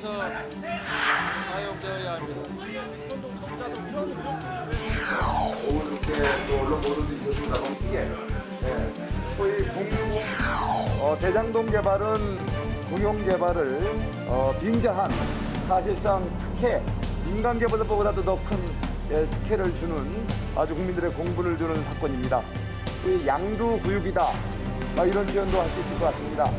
국회에서 사용되어야 합니다. 오늘 이렇게 또 언론 보도도 있었습니다. 이게 소위 대장동 개발은 공용 개발을 빙자한 사실상 특혜, 민간 개발보다도 더 큰 특혜를 주는 아주 국민들의 공분을 주는 사건입니다. 이 양두구육이다 이런 표현도 할 수 있을 것 같습니다.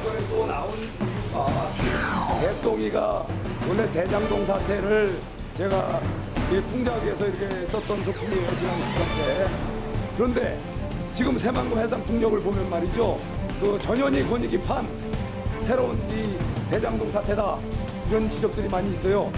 이번에 또 나온 이유가 대통이가 원래 대장동 사태를 제가 이 풍작에서 이렇게 썼던 소품이에요, 지난 9년 때. 그런데 지금 새만금 해상 풍력을 보면 말이죠, 그 전현희 권익위판 새로운 이 대장동 사태다 이런 지적들이 많이 있어요.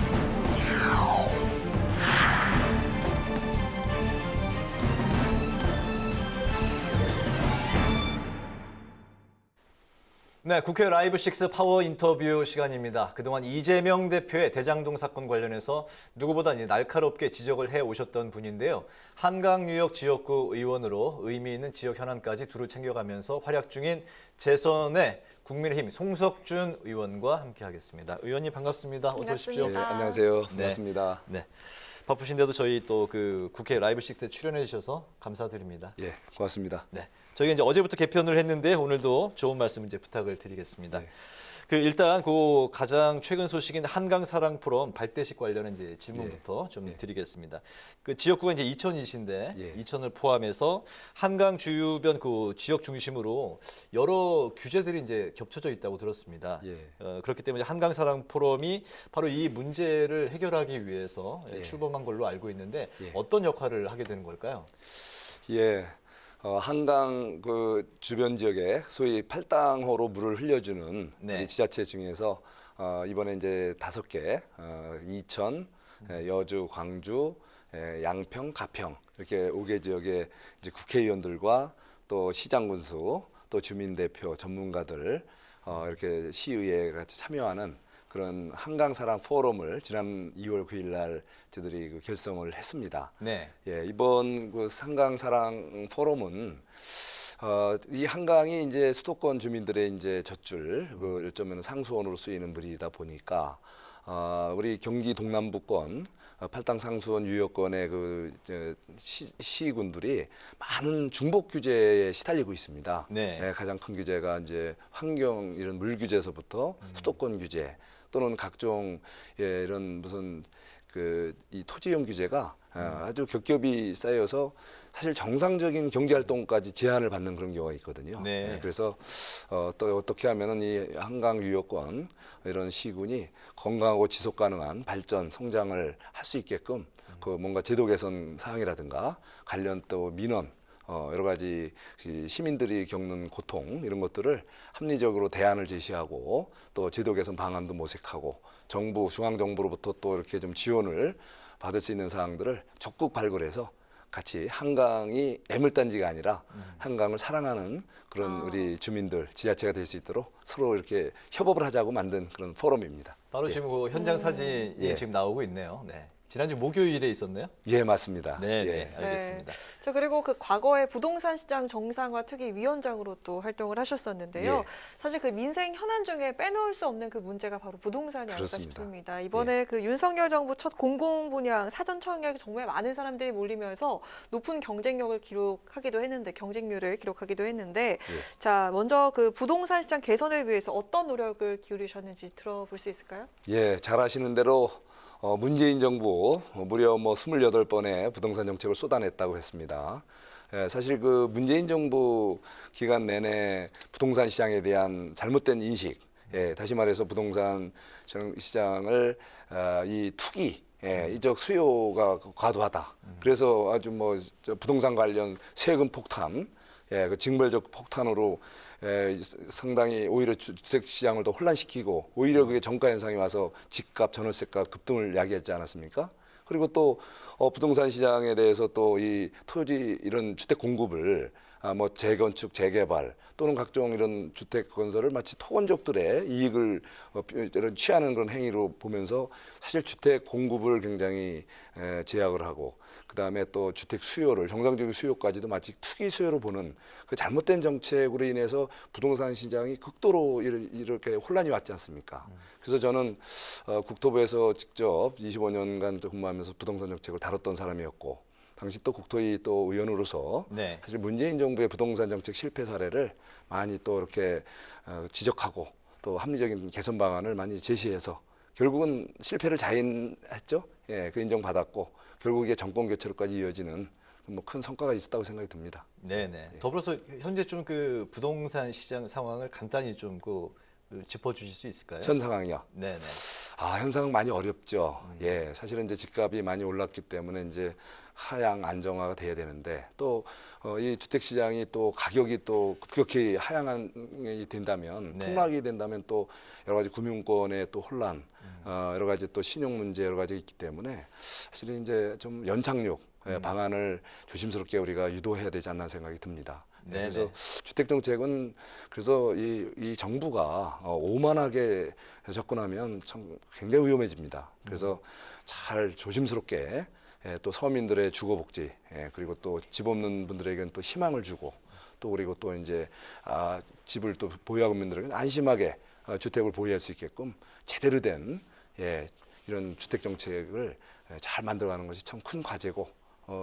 네, 국회 라이브 6 파워 인터뷰 시간입니다. 그동안 이재명 대표의 대장동 사건 관련해서 누구보다 날카롭게 지적을 해오셨던 분인데요. 한강 뉴욕 지역구 의원으로 의미 있는 지역 현안까지 두루 챙겨가면서 활약 중인 재선의 국민의힘 송석준 의원과 함께하겠습니다. 의원님 반갑습니다. 어서 오십시오. 네, 안녕하세요. 반갑습니다. 네. 바쁘신데도 저희 또 그 국회 라이브 6에 출연해 주셔서 감사드립니다. 예, 고맙습니다. 네. 저희가 이제 어제부터 개편을 했는데 오늘도 좋은 말씀 이제 부탁을 드리겠습니다. 네. 그 일단 그 가장 최근 소식인 한강 사랑 포럼 발대식 관련한 이제 질문부터 좀 드리겠습니다. 그 지역구가 이제 이천이신데 이천을 포함해서 한강 주변 그 지역 중심으로 여러 규제들이 이제 겹쳐져 있다고 들었습니다. 그렇기 때문에 한강 사랑 포럼이 바로 이 문제를 해결하기 위해서 출범한 걸로 알고 있는데 어떤 역할을 하게 되는 걸까요? 예. 한강 그 주변 지역에 소위 팔당호로 물을 흘려주는 이 지자체 중에서 이번에 이제 5개, 이천, 여주, 광주, 양평, 가평 이렇게 5개 지역의 이제 국회의원들과 또 시장 군수, 또 주민 대표, 전문가들 이렇게 시의회에 같이 참여하는 그런 한강사랑 포럼을 지난 2월 9일 날 저희들이 그 결성을 했습니다. 네. 예, 이번 그 한강사랑 포럼은 이 한강이 이제 수도권 주민들의 이제 젖줄, 그 일종의 상수원으로 쓰이는 물이다 보니까 우리 경기 동남부권 팔당 상수원 유역권의 그 시군들이 많은 중복 규제에 시달리고 있습니다. 예, 가장 큰 규제가 이제 환경 이런 물 규제에서부터 수도권 규제 또는 각종 이런 무슨 그 이 토지용 규제가 아주 겹겹이 쌓여서 사실 정상적인 경제 활동까지 제한을 받는 그런 경우가 있거든요. 그래서 또 어떻게 하면은 이 한강 유역권 이런 시군이 건강하고 지속 가능한 발전, 성장을 할 수 있게끔 그 뭔가 제도 개선 사항이라든가 관련 또 민원 여러 가지 시민들이 겪는 고통 이런 것들을 합리적으로 대안을 제시하고 또 제도 개선 방안도 모색하고 정부 중앙 정부로부터 또 이렇게 좀 지원을 받을 수 있는 사항들을 적극 발굴해서 같이 한강이 애물단지가 아니라 한강을 사랑하는 그런 우리 주민들 지자체가 될 수 있도록 서로 이렇게 협업을 하자고 만든 그런 포럼입니다. 바로 지금 그 현장 사진이 지금 나오고 있네요. 네. 지난주 목요일에 있었네요? 예, 맞습니다. 네, 알겠습니다. 자, 그리고 그 과거에 부동산 시장 정상화 특위 위원장으로 또 활동을 하셨었는데요. 사실 그 민생 현안 중에 빼놓을 수 없는 그 문제가 바로 부동산이 아닐까 싶습니다. 이번에 그 윤석열 정부 첫 공공분양 사전 청약에 정말 많은 사람들이 몰리면서 높은 경쟁력을 기록하기도 했는데 경쟁률을 기록하기도 했는데 자, 먼저 그 부동산 시장 개선을 위해서 어떤 노력을 기울이셨는지 들어볼 수 있을까요? 예, 잘 아시는 대로 문재인 정부 무려 28번의 부동산 정책을 쏟아냈다고 했습니다. 사실 그 문재인 정부 기간 내내 부동산 시장에 대한 잘못된 인식, 다시 말해서 부동산 시장을 이 투기, 이적 수요가 과도하다. 그래서 아주 부동산 관련 세금 폭탄, 그 징벌적 폭탄으로 상당히 오히려 주택시장을 더 혼란시키고 오히려 그게 정가 현상이 와서 집값, 전월세가 급등을 야기했지 않았습니까? 그리고 또 부동산 시장에 대해서 또 이 토지 이런 주택 공급을 뭐 재건축, 재개발 또는 각종 이런 주택 건설을 마치 토건족들의 이익을 이런 취하는 그런 행위로 보면서 사실 주택 공급을 굉장히 제약을 하고 그다음에 또 주택 수요를 정상적인 수요까지도 마치 투기 수요로 보는 그 잘못된 정책으로 인해서 부동산 시장이 극도로 이렇게 혼란이 왔지 않습니까? 그래서 저는 국토부에서 직접 25년간 근무하면서 부동산 정책을 다뤘던 사람이었고 당시 또 국토위 또 의원으로서 네. 사실 문재인 정부의 부동산 정책 실패 사례를 많이 또 이렇게 지적하고 또 합리적인 개선 방안을 많이 제시해서 결국은 실패를 자인했죠. 예, 그 인정받았고 결국 이게 정권 교체로까지 이어지는 뭐 큰 성과가 있었다고 생각이 듭니다. 네네. 더불어서 현재 좀 그 부동산 시장 상황을 간단히 좀 짚어주실 수 있을까요? 현 상황이요. 네네. 현 상황 많이 어렵죠. 예, 사실은 이제 집값이 많이 올랐기 때문에 이제 하향 안정화가 돼야 되는데 또 이 주택 시장이 또 가격이 또 급격히 하향이 된다면 네. 폭락이 된다면 또 여러 가지 금융권의 또 혼란, 여러 가지 또 신용 문제 여러 가지 있기 때문에 사실은 이제 좀 연착륙 방안을 조심스럽게 우리가 유도해야 되지 않나 생각이 듭니다. 네네. 그래서 주택 정책은 그래서 이 정부가 오만하게 접근하면 참 굉장히 위험해집니다. 그래서 잘 조심스럽게 또 서민들의 주거 복지 그리고 또 집 없는 분들에게는 또 희망을 주고 또 그리고 또 이제 집을 또 보유하고 있는 분들에게는 안심하게 주택을 보유할 수 있게끔 제대로 된 이런 주택 정책을 잘 만들어가는 것이 참 큰 과제고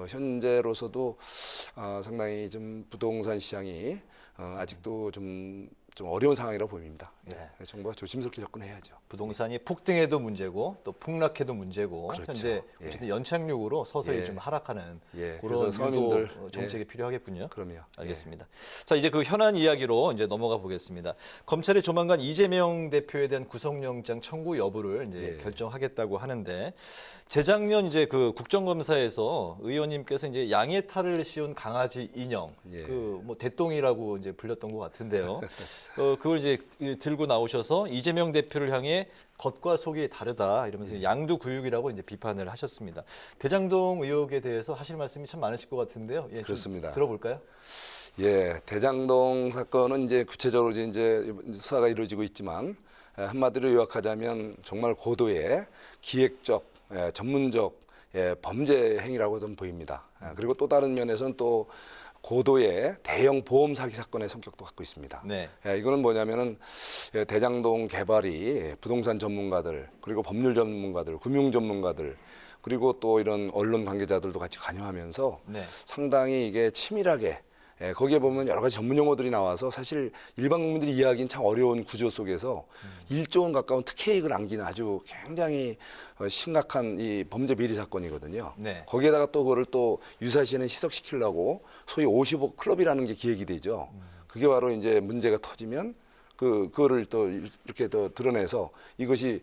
현재로서도 상당히 좀 부동산 시장이 아직도 좀 어려운 상황이라고 보입니다. 네. 정부가 조심스럽게 접근해야죠. 부동산이 폭등해도 문제고 또 폭락해도 문제고 그렇죠. 현재 예. 어쨌든 연착륙으로 서서히 예. 좀 하락하는 예. 그런 그래서 유도 서민들, 정책이 필요하겠군요. 그럼요. 알겠습니다. 자 이제 그 현안 이야기로 이제 넘어가 보겠습니다. 검찰이 조만간 이재명 대표에 대한 구속영장 청구 여부를 이제 예. 결정하겠다고 하는데 재작년 이제 그 국정감사에서 의원님께서 이제 양의 탈을 씌운 강아지 인형 예. 그 뭐 대똥이라고 이제 불렸던 것 같은데요. 그걸 이제 들고 나오셔서 이재명 대표를 향해 겉과 속이 다르다 이러면서 양두구육이라고 이제 비판을 하셨습니다. 대장동 의혹에 대해서 하실 말씀이 참 많으실 것 같은데요. 예, 좀 그렇습니다. 들어볼까요? 예, 대장동 사건은 이제 구체적으로 이제 수사가 이루어지고 있지만 한마디로 요약하자면 정말 고도의 기획적, 전문적 범죄 행위라고 좀 보입니다. 그리고 또 다른 면에서는 또 고도의 대형 보험 사기 사건의 성격도 갖고 있습니다. 네. 이거는 뭐냐면은 대장동 개발이 부동산 전문가들 그리고 법률 전문가들, 금융 전문가들 그리고 또 이런 언론 관계자들도 같이 관여하면서 네. 상당히 이게 치밀하게 거기에 보면 여러 가지 전문 용어들이 나와서 사실 일반 국민들이 이해하기는 참 어려운 구조 속에서 1조 원 가까운 특혜이익을 안기는 아주 굉장히 심각한 이 범죄 비리 사건이거든요. 네. 거기에다가 또 그거를 또 유사시에는 희석시키려고 소위 55 클럽이라는 게 기획이 되죠. 그게 바로 이제 문제가 터지면 그거를 또 이렇게 더 드러내서 이것이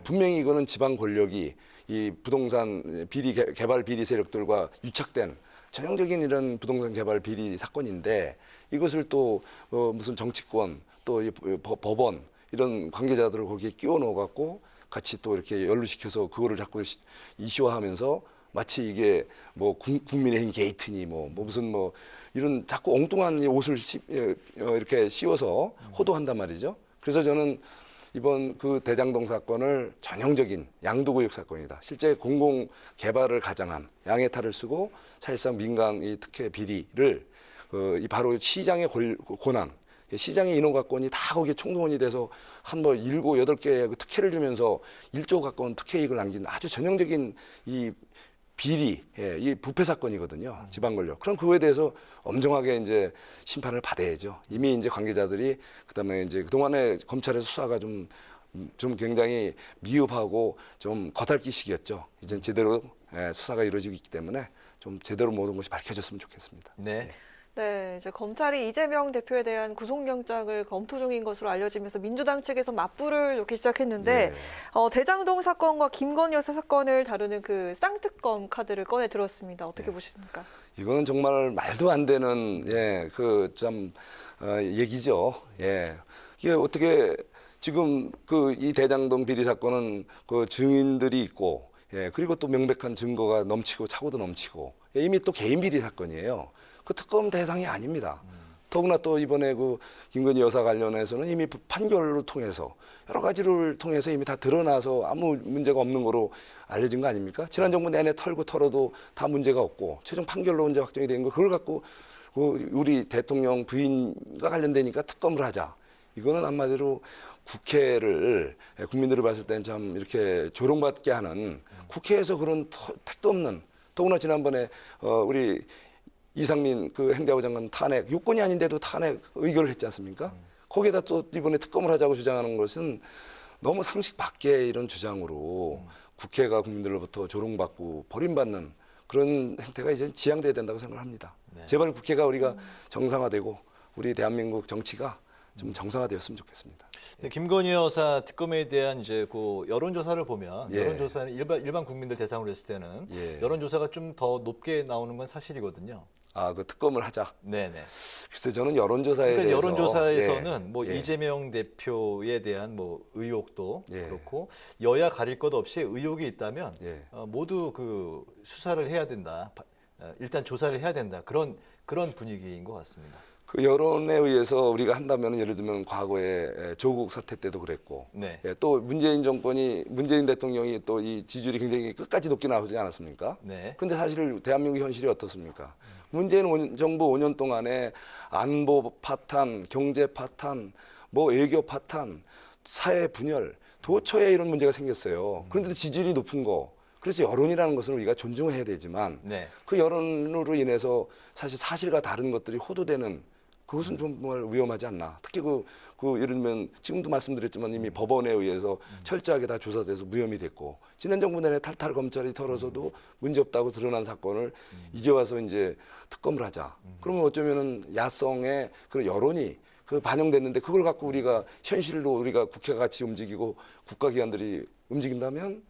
분명히 이거는 지방 권력이 이 부동산 비리 개발 비리 세력들과 유착된 전형적인 이런 부동산 개발 비리 사건인데 이것을 또 무슨 정치권 또 이 법원 이런 관계자들을 거기에 끼워 넣어 갖고 같이 또 이렇게 연루시켜서 그거를 자꾸 이슈화하면서 마치 이게 뭐 국민의힘 게이트니 뭐 무슨 뭐 이런 자꾸 엉뚱한 옷을 이렇게 씌워서 호도한단 말이죠. 그래서 저는 이번 그 대장동 사건을 전형적인 양도구역 사건이다. 실제 공공 개발을 가장한 양의 탈을 쓰고 사실상 민간 이 특혜 비리를 이 바로 시장의 권한, 시장의 인허가권이 다 거기에 총동원이 돼서 한 뭐 7, 8개의 그 특혜를 주면서 1조 가까운 특혜 이익을 남긴 아주 전형적인 이 비리, 이 부패 사건이거든요. 지방 권력. 그럼 그거에 대해서 엄정하게 이제 심판을 받아야죠. 이미 이제 관계자들이 그다음에 이제 그동안에 검찰의 수사가 좀 굉장히 미흡하고 좀 겉핥기식이었죠. 이제 제대로 수사가 이루어지고 있기 때문에 좀 제대로 모든 것이 밝혀졌으면 좋겠습니다. 네. 네, 이제 검찰이 이재명 대표에 대한 구속영장을 검토 중인 것으로 알려지면서 민주당 측에서 맞불을 놓기 시작했는데 대장동 사건과 김건희 여사 사건을 다루는 그 쌍특검 카드를 꺼내 들었습니다. 어떻게 보십니까? 이거는 정말 말도 안 되는 그 참 얘기죠. 이게 어떻게 지금 그 이 대장동 비리 사건은 그 증인들이 있고 그리고 또 명백한 증거가 넘치고 차고도 넘치고 이미 또 개인 비리 사건이에요. 그 특검 대상이 아닙니다. 더구나 또 이번에 그 김건희 여사 관련해서는 이미 판결을 통해서 여러 가지를 통해서 이미 다 드러나서 아무 문제가 없는 거로 알려진 거 아닙니까? 지난 정부 내내 털고 털어도 다 문제가 없고 최종 판결로 이제 확정이 된 거 그걸 갖고 우리 대통령 부인과 관련되니까 특검을 하자. 이거는 한마디로 국회를 국민들이 봤을 땐 참 이렇게 조롱받게 하는 국회에서 그런 택도 없는 더구나 지난번에 우리 이상민 그 행자부 장관 탄핵 요건이 아닌데도 탄핵 의결을 했지 않습니까? 거기에다 또 이번에 특검을 하자고 주장하는 것은 너무 상식 밖의 이런 주장으로 국회가 국민들로부터 조롱받고 버림받는 그런 행태가 이제 지양돼야 된다고 생각을 합니다. 네. 제발 국회가 우리가 정상화되고 우리 대한민국 정치가 좀 정상화되었으면 좋겠습니다. 근데 김건희 여사 특검에 대한 이제 그 여론조사를 보면 예. 여론조사는 일반 국민들 대상으로 했을 때는 예. 여론조사가 좀 더 높게 나오는 건 사실이거든요. 아, 그 특검을 하자. 네네. 글쎄 저는 여론조사에 그러니까 대해서 여론조사에서는 뭐 예. 이재명 대표에 대한 뭐 의혹도 예. 그렇고 여야 가릴 것 없이 의혹이 있다면 예. 모두 그 수사를 해야 된다. 일단 조사를 해야 된다. 그런 분위기인 것 같습니다. 그 여론에 의해서 우리가 한다면 예를 들면 과거에 조국 사태 때도 그랬고 네. 예, 또 문재인 정권이 문재인 대통령이 또 이 지지율이 굉장히 끝까지 높게 나오지 않았습니까? 네. 근데 사실 대한민국 현실이 어떻습니까? 문재인 정부 5년 동안에 안보 파탄, 경제 파탄, 뭐 외교 파탄, 사회 분열, 도처에 이런 문제가 생겼어요. 그런데도 지지율이 높은 거. 그래서 여론이라는 것은 우리가 존중을 해야 되지만 네. 그 여론으로 인해서 사실과 다른 것들이 호도되는 그것은 정말 위험하지 않나. 특히 예를 들면 지금도 말씀드렸지만 이미 법원에 의해서 철저하게 다 조사돼서 무혐의 됐고 지난 정부 내내 탈탈 검찰이 털어서도 문제 없다고 드러난 사건을 이제 와서 이제 특검을 하자. 그러면 어쩌면은 야성의 그 여론이 그 반영됐는데 그걸 갖고 우리가 현실로 우리가 국회가 같이 움직이고 국가기관들이 움직인다면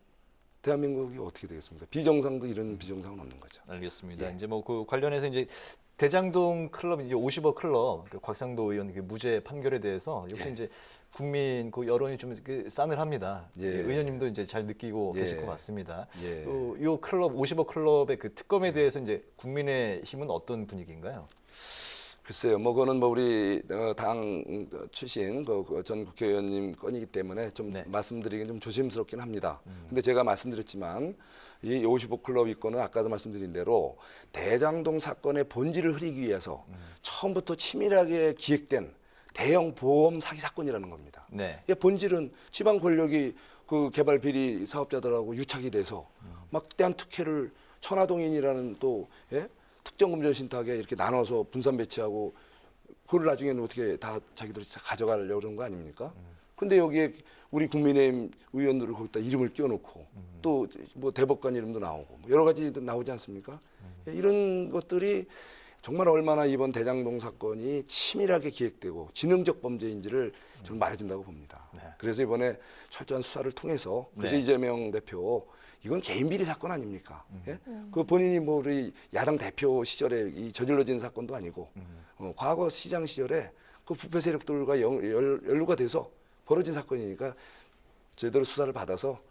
대한민국이 어떻게 되겠습니까? 비정상도 이런 비정상은 없는 거죠. 알겠습니다. 예. 이제 뭐 그 관련해서 이제 대장동 클럽 이제 50억 클럽 그 곽상도 의원 그 무죄 판결에 대해서 역시 예. 이제 국민 그 여론이 좀 싸늘합니다. 예. 의원님도 이제 잘 느끼고 예. 계실 것 같습니다. 예. 요 클럽 50억 클럽의 그 특검에 대해서 이제 국민의힘은 어떤 분위기인가요? 글쎄요, 뭐 그거는 뭐 우리 당 출신 전 국회의원님 건이기 때문에 좀 네. 말씀드리긴 좀 조심스럽긴 합니다. 근데 제가 말씀드렸지만 이 55 클럽 이건은 아까도 말씀드린 대로 대장동 사건의 본질을 흐리기 위해서 처음부터 치밀하게 기획된 대형 보험 사기 사건이라는 겁니다. 네. 이 본질은 지방 권력이 그 개발 비리 사업자들하고 유착이 돼서 막대한 특혜를 천화동인이라는 또 특정 금전 신탁에 이렇게 나눠서 분산 배치하고 그걸 나중에는 어떻게 다 자기들이 가져가려고 그런 거 아닙니까? 근데 여기에 우리 국민의힘 의원들을 거기다 이름을 끼워놓고 또 뭐 대법관 이름도 나오고 뭐 여러 가지 나오지 않습니까? 이런 것들이 정말 얼마나 이번 대장동 사건이 치밀하게 기획되고 지능적 범죄인지를 저는 말해준다고 봅니다. 네. 그래서 이번에 철저한 수사를 통해서 그래서 네. 이재명 대표 이건 개인 비리 사건 아닙니까? 예? 그 본인이 뭐 우리 야당 대표 시절에 이 저질러진 사건도 아니고 과거 시장 시절에 그 부패 세력들과 연루가 돼서 벌어진 사건이니까 제대로 수사를 받아서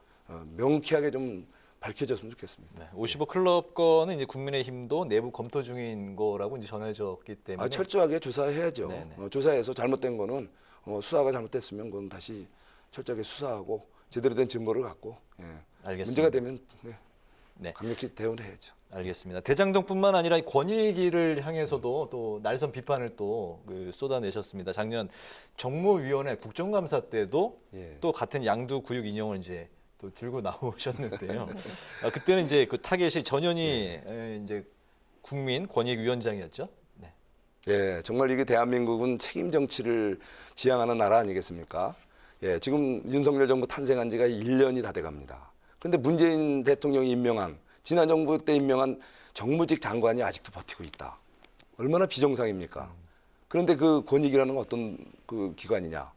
명쾌하게 좀 밝혀졌으면 좋겠습니다. 네. 55 클럽 건은 이제 국민의힘도 내부 검토 중인 거라고 이제 전해졌기 때문에 철저하게 조사해야죠. 네네. 조사해서 잘못된 거는 수사가 잘못됐으면 그건 다시 철저하게 수사하고 제대로 된 증거를 갖고 알겠습니다. 문제가 되면 네. 강력히 대응을 해야죠. 알겠습니다. 대장동뿐만 아니라 권익위를 향해서도 또 날선 비판을 또 쏟아내셨습니다. 작년 정무위원회 국정감사 때도 예. 또 같은 양두 구육 인형을 이제 또 들고 나오셨는데요. 그때는 이제 그 타겟이 전현희 이제 국민 권익위원장이었죠. 네. 예, 정말 이게 대한민국은 책임 정치를 지향하는 나라 아니겠습니까? 예, 지금 윤석열 정부 탄생한 지가 1년이 다 돼갑니다. 근데 문재인 대통령이 임명한 지난 정부 때 임명한 정무직 장관이 아직도 버티고 있다. 얼마나 비정상입니까? 그런데 그 권익이라는 건 어떤 그 기관이냐?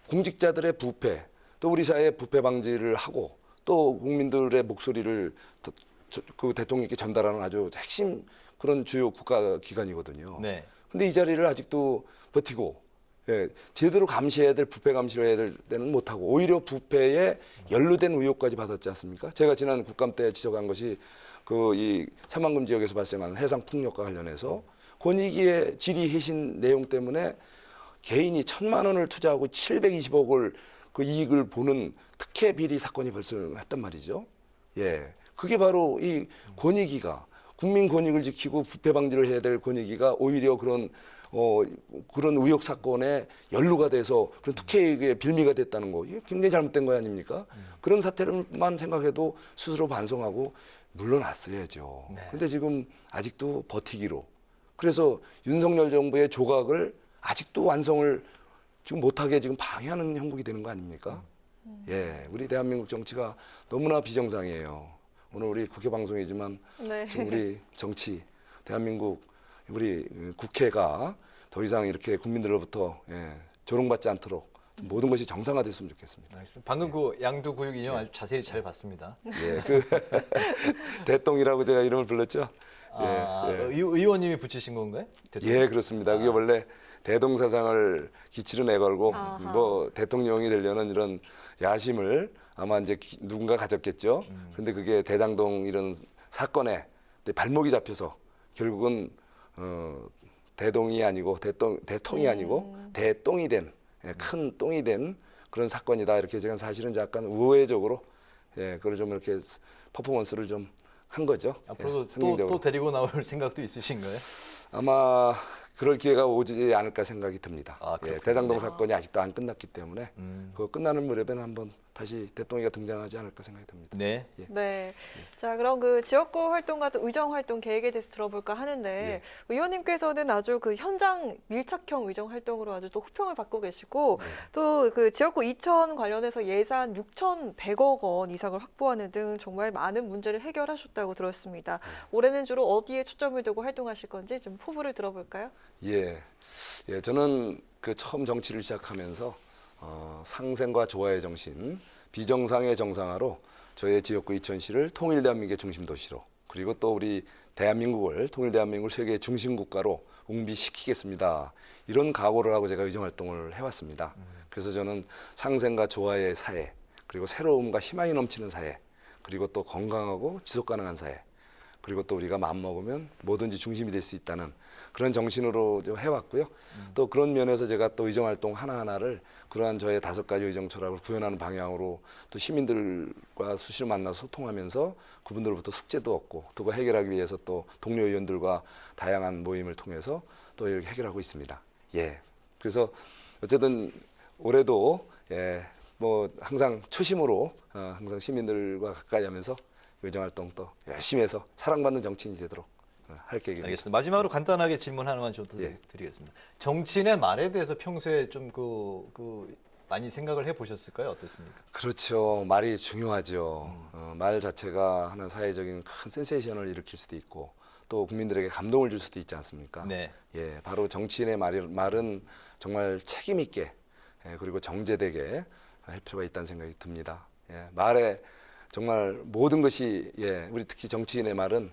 공직자들의 부패, 또 우리 사회의 부패 방지를 하고 또 국민들의 목소리를 그 대통령께 전달하는 아주 핵심 그런 주요 국가 기관이거든요. 네. 근데 이 자리를 아직도 버티고 제대로 감시해야 될 부패 감시를 해야 될 때는 못하고 오히려 부패에 연루된 의혹까지 받았지 않습니까? 제가 지난 국감 때 지적한 것이 그 이 새만금 지역에서 발생한 해상 풍력과 관련해서 권익위의 질의 해신 내용 때문에 개인이 1,000만 원을 투자하고 720억을 그 이익을 보는 특혜 비리 사건이 발생했단 말이죠. 예, 그게 바로 이 권익위가 국민 권익을 지키고 부패 방지를 해야 될 권익위가 오히려 그런 의혹 사건에 연루가 돼서 그런 특혜의 빌미가 됐다는 거, 이게 굉장히 잘못된 거 아닙니까? 그런 사태를만 생각해도 스스로 반성하고 물러났어야죠. 근데 지금 아직도 버티기로. 그래서 윤석열 정부의 조각을 아직도 완성을 지금 못하게 지금 방해하는 형국이 되는 거 아닙니까? 예, 우리 대한민국 정치가 너무나 비정상이에요. 오늘 우리 국회 방송이지만 네. 지금 우리 정치, 대한민국 우리 국회가 더 이상 이렇게 국민들로부터 조롱받지 않도록 모든 것이 정상화됐으면 좋겠습니다. 방금 그 양두구육 인형 아주 자세히 잘 봤습니다. 예, 그 대똥이라고 제가 이름을 불렀죠. 의원님이 붙이신 건가요? 예, 그렇습니다. 그게 원래 대동사상을 기치로 내걸고 아하. 뭐 대통령이 되려는 이런 야심을 아마 이제 누군가 가졌겠죠. 그런데 그게 대장동 이런 사건에 발목이 잡혀서 결국은 대동이 아니고 대통이 아니고 대똥이 된 큰 똥이 된 그런 사건이다. 이렇게 제가 사실은 약간 우회적으로 그걸 좀 이렇게 퍼포먼스를 좀 한 거죠. 앞으로도 성공적으로. 또 데리고 나올 생각도 있으신가요? 아마 그럴 기회가 오지 않을까 생각이 듭니다. 그렇군요. 대장동 사건이 아직도 안 끝났기 때문에 그 끝나는 무렵에는 한번 다시 대통령이 등장하지 않을까 생각이 듭니다. 네. 네. 자, 그럼 그 지역구 활동과 또 의정 활동 계획에 대해서 들어볼까 하는데 의원님께서는 아주 그 현장 밀착형 의정 활동으로 아주 또 호평을 받고 계시고 또 그 지역구 이천 관련해서 예산 6,100억 원 이상을 확보하는 등 정말 많은 문제를 해결하셨다고 들었습니다. 올해는 주로 어디에 초점을 두고 활동하실 건지 좀 포부를 들어볼까요? 예, 저는 그 처음 정치를 시작하면서 상생과 조화의 정신, 비정상의 정상화로 저의 지역구 이천시를 통일 대한민국의 중심 도시로 그리고 또 우리 대한민국을 통일 대한민국을 세계의 중심 국가로 웅비시키겠습니다. 이런 각오를 하고 제가 의정 활동을 해왔습니다. 그래서 저는 상생과 조화의 사회, 그리고 새로움과 희망이 넘치는 사회, 그리고 또 건강하고 지속 가능한 사회, 그리고 또 우리가 마음먹으면 뭐든지 중심이 될 수 있다는 그런 정신으로 좀 해왔고요. 또 그런 면에서 제가 또 의정활동 하나하나를 그러한 저의 5가지 의정 철학을 구현하는 방향으로 또 시민들과 수시로 만나서 소통하면서 그분들로부터 숙제도 얻고 또 그거 해결하기 위해서 또 동료 의원들과 다양한 모임을 통해서 또 이렇게 해결하고 있습니다. 예. 그래서 어쨌든 올해도 뭐 항상 초심으로 항상 시민들과 가까이 하면서 의정활동 또 열심히 해서 사랑받는 정치인이 되도록 할 계획입니다. 알겠습니다. 마지막으로 간단하게 질문 하나만 좀 드리겠습니다. 정치인의 말에 대해서 평소에 좀 많이 생각을 해보셨을까요? 어떻습니까? 그렇죠. 말이 중요하죠. 말 자체가 하나 사회적인 큰 센세이션을 일으킬 수도 있고 또 국민들에게 감동을 줄 수도 있지 않습니까? 네. 예, 바로 정치인의 말은 정말 책임 있게 그리고 정제되게 할 필요가 있다는 생각이 듭니다. 예, 말에 정말 모든 것이 우리 특히 정치인의 말은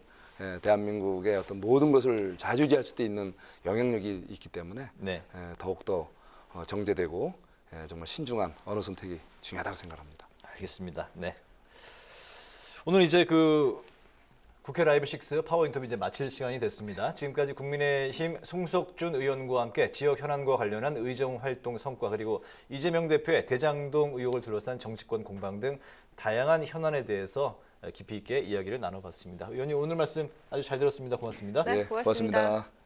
대한민국의 어떤 모든 것을 좌지우지할 수도 있는 영향력이 있기 때문에 더욱더 정제되고 정말 신중한 언어 선택이 중요하다고 생각합니다. 알겠습니다. 네. 오늘 이제 그 국회 라이브 6 파워 인터뷰 이제 마칠 시간이 됐습니다. 지금까지 국민의힘 송석준 의원과 함께 지역 현안과 관련한 의정 활동 성과 그리고 이재명 대표의 대장동 의혹을 둘러싼 정치권 공방 등 다양한 현안에 대해서 깊이 있게 이야기를 나눠봤습니다. 의원님 오늘 말씀 아주 잘 들었습니다. 고맙습니다. 네, 고맙습니다. 고맙습니다.